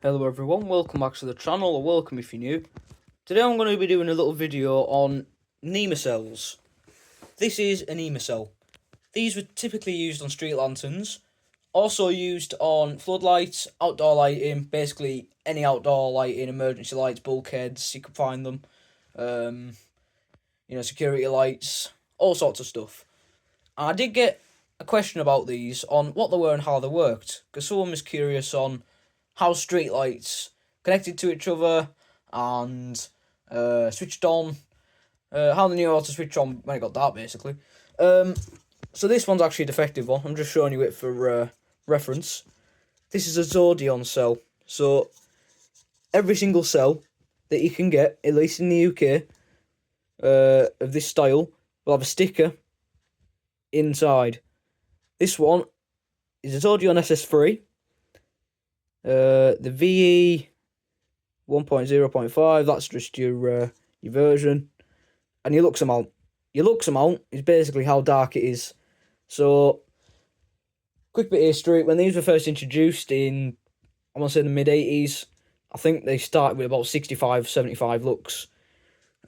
Hello everyone, welcome back to the channel, or welcome if you're new. Today I'm going to be doing a little video on NEMA cells. This is a NEMA cell. These were typically used on street lanterns, also used on floodlights, outdoor lighting, basically any outdoor lighting, emergency lights, bulkheads, you can find them. Security lights, all sorts of stuff. And I did get a question about these on what they were and how they worked, because someone was curious on how streetlights connected to each other and switched on, how they knew how to switch on when it got dark, basically. So this one's actually a defective one. I'm just showing you it for reference. This is a Zodion cell. So every single cell that you can get, at least in the UK, of this style, will have a sticker inside. This one is a Zodion SS3. The VE 1.0.5, that's just your version. And your lux amount. Your lux amount is basically how dark it is. So, quick bit of history. When these were first introduced in, I want to say the mid-80s, I think they started with about 65, 75 lux.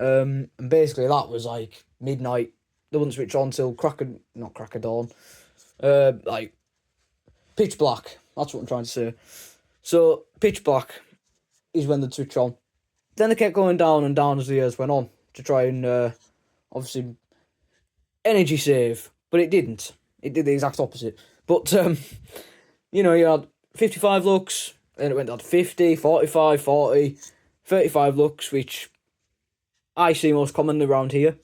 And basically that was like midnight. They wouldn't switch on till crack of dawn. Like, pitch black. That's what I'm trying to say. So, pitch black is when they'd switch on. Then they kept going down and down as the years went on to try and, obviously, energy save. But it didn't. It did the exact opposite. But, you had 55 lux, then it went down to 50, 45, 40, 35 lux, which I see most commonly around here,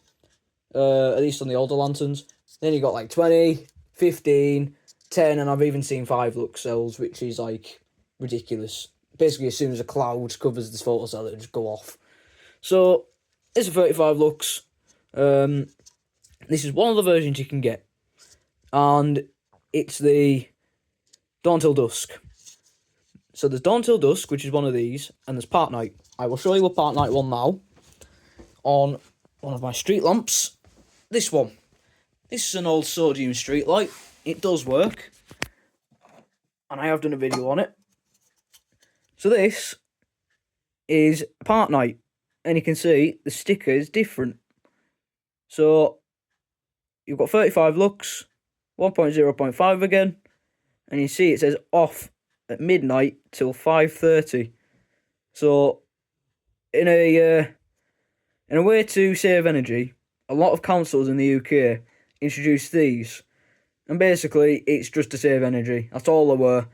at least on the older lanterns. Then you got like 20, 15, 10, and I've even seen 5 lux cells, which is like ridiculous. Basically, as soon as a cloud covers this photocell, it'll just go off. So, it's a 35 lux. This is one of the versions you can get. And it's the Dawn Till Dusk. So there's Dawn Till Dusk, which is one of these, and there's Park Night. I will show you a Park Night one now on one of my street lamps. This one. This is an old sodium street light. It does work. And I have done a video on it. So this is Park Night. And you can see the sticker is different. So you've got 35 lux, 1.0.5 again. And you see it says off at midnight till 5:30. So in a way to save energy, a lot of councils in the UK introduced these. And basically, it's just to save energy. That's all they were.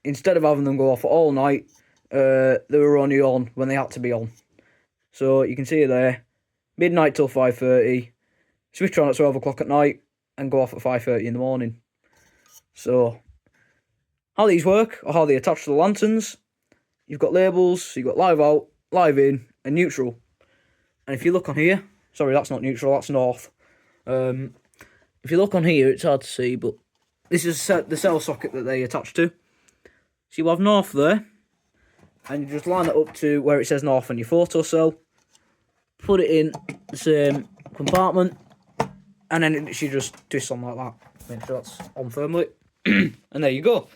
Instead of having them go off all night, they were only on when they had to be on. So you can see it there, midnight till 5:30, switch on at 12 o'clock at night, and go off at 5:30 in the morning. So, how these work, or how they attach to the lanterns, you've got labels, so you've got live out, live in, and neutral. And if you look on here, sorry, that's not neutral, that's north. If you look on here, it's hard to see, but this is the cell socket that they attach to. So you have north there, and you just line it up to where it says north on your photocell, put it in the same compartment, and then it should just twist on like that. Make sure that's on firmly, and there you go.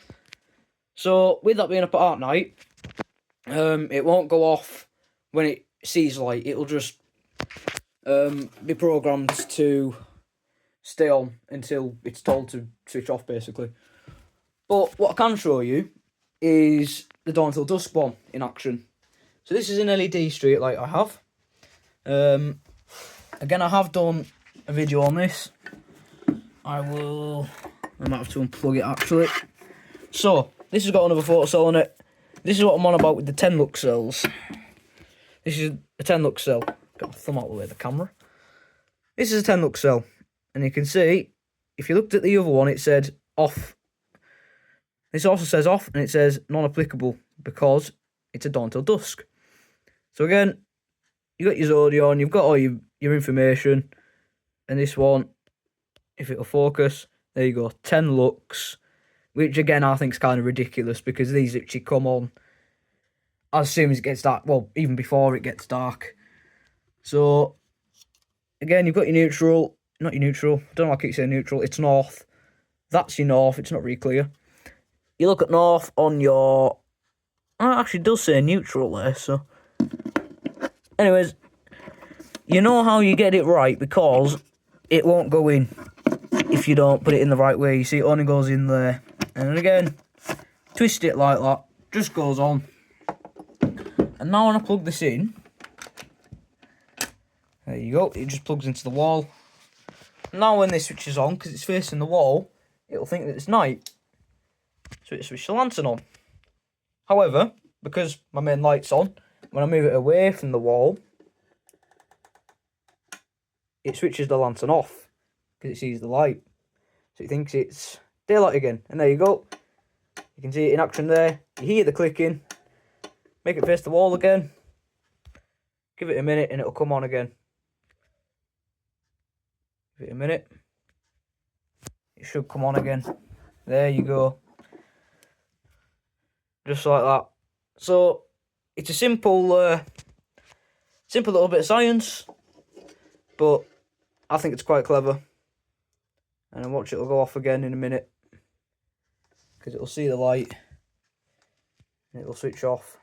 So with that being a Park Night, it won't go off when it sees light. It'll just be programmed to stay on until it's told to switch off, basically. But what I can show you is the Dawn Till Dusk one in action. So this is an LED street light I have. Again, I have done a video on this. I might have to unplug it actually. So, this has got another photocell on it. This is what I'm on about with the 10 lux cells. This is a 10 lux cell. Got my thumb out of the way of the camera. This is a 10 lux cell. And you can see, if you looked at the other one, it said off. This also says off, and it says non-applicable, because it's a Dawn Till Dusk. So again, you got your Zodion, you've got all your information. And this one, if it'll focus, there you go, 10 lux. Which again, I think is kind of ridiculous, because these actually come on as soon as it gets dark. Well, even before it gets dark. So, again, you've got your neutral. Not your neutral. I don't know why I keep saying neutral. It's north. That's your north. It's not really clear. You look at north on your actually does say neutral there, so... Anyways, you know how you get it right, because it won't go in if you don't put it in the right way. You see, it only goes in there. And then again, twist it like that, just goes on. And now when I plug this in, there you go, it just plugs into the wall. Now when this switches on, because it's facing the wall, it'll think that it's night. So it switches the lantern on. However, because my main light's on, when I move it away from the wall, it switches the lantern off, because it sees the light. So it thinks it's daylight again. And there you go. You can see it in action there. You hear the clicking. Make it face the wall again. Give it a minute and it'll come on again. Give it a minute. It should come on again. There you go. Just like that. So it's a simple little bit of science, but I think it's quite clever. And I'll watch it'll go off again in a minute, because it'll see the light and it'll switch off.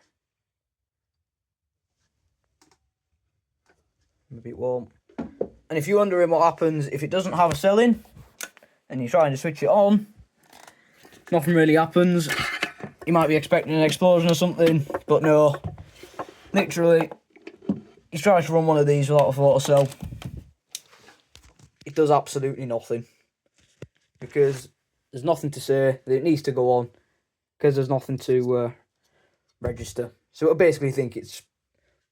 Maybe it won't. And if you're wondering what happens if it doesn't have a cell in and you're trying to switch it on, nothing really happens. You might be expecting an explosion or something, but no. Literally, you try to run one of these without a photocell, it does absolutely nothing, because there's nothing to say that it needs to go on, because there's nothing to register. So it'll basically think it's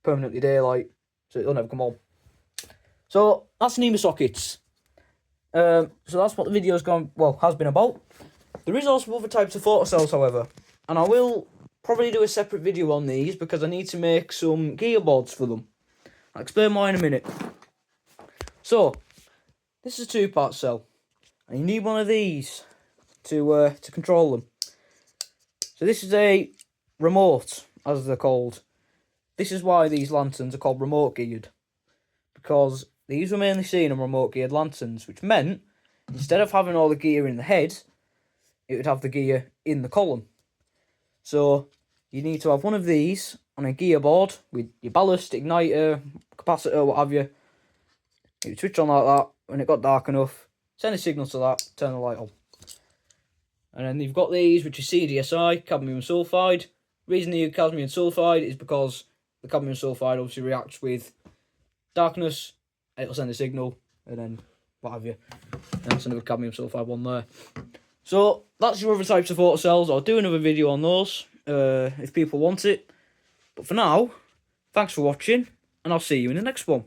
permanently daylight, so it'll never come on. So that's NEMA sockets. So that's what the video's has been about. There is also other types of photocells, however, and I will probably do a separate video on these, because I need to make some gearboards for them. I'll explain why in a minute. So this is a 2-part cell, and you need one of these to control them. So this is a remote, as they're called. This is why these lanterns are called remote geared, because these were mainly seen on remote geared lanterns, which meant instead of having all the gear in the head, it would have the gear in the column. So you need to have one of these on a gear board with your ballast, igniter, capacitor, what have you. It would switch on like that. When it got dark enough, send a signal to that, turn the light on. And then you've got these, which is CDSI, cadmium sulfide. The reason they use cadmium sulfide is because the cadmium sulfide obviously reacts with darkness, it'll send a signal, and then what have you. And that's another cadmium sulfide one there. So that's your other types of photocells. I'll do another video on those if people want it. But for now, thanks for watching, and I'll see you in the next one.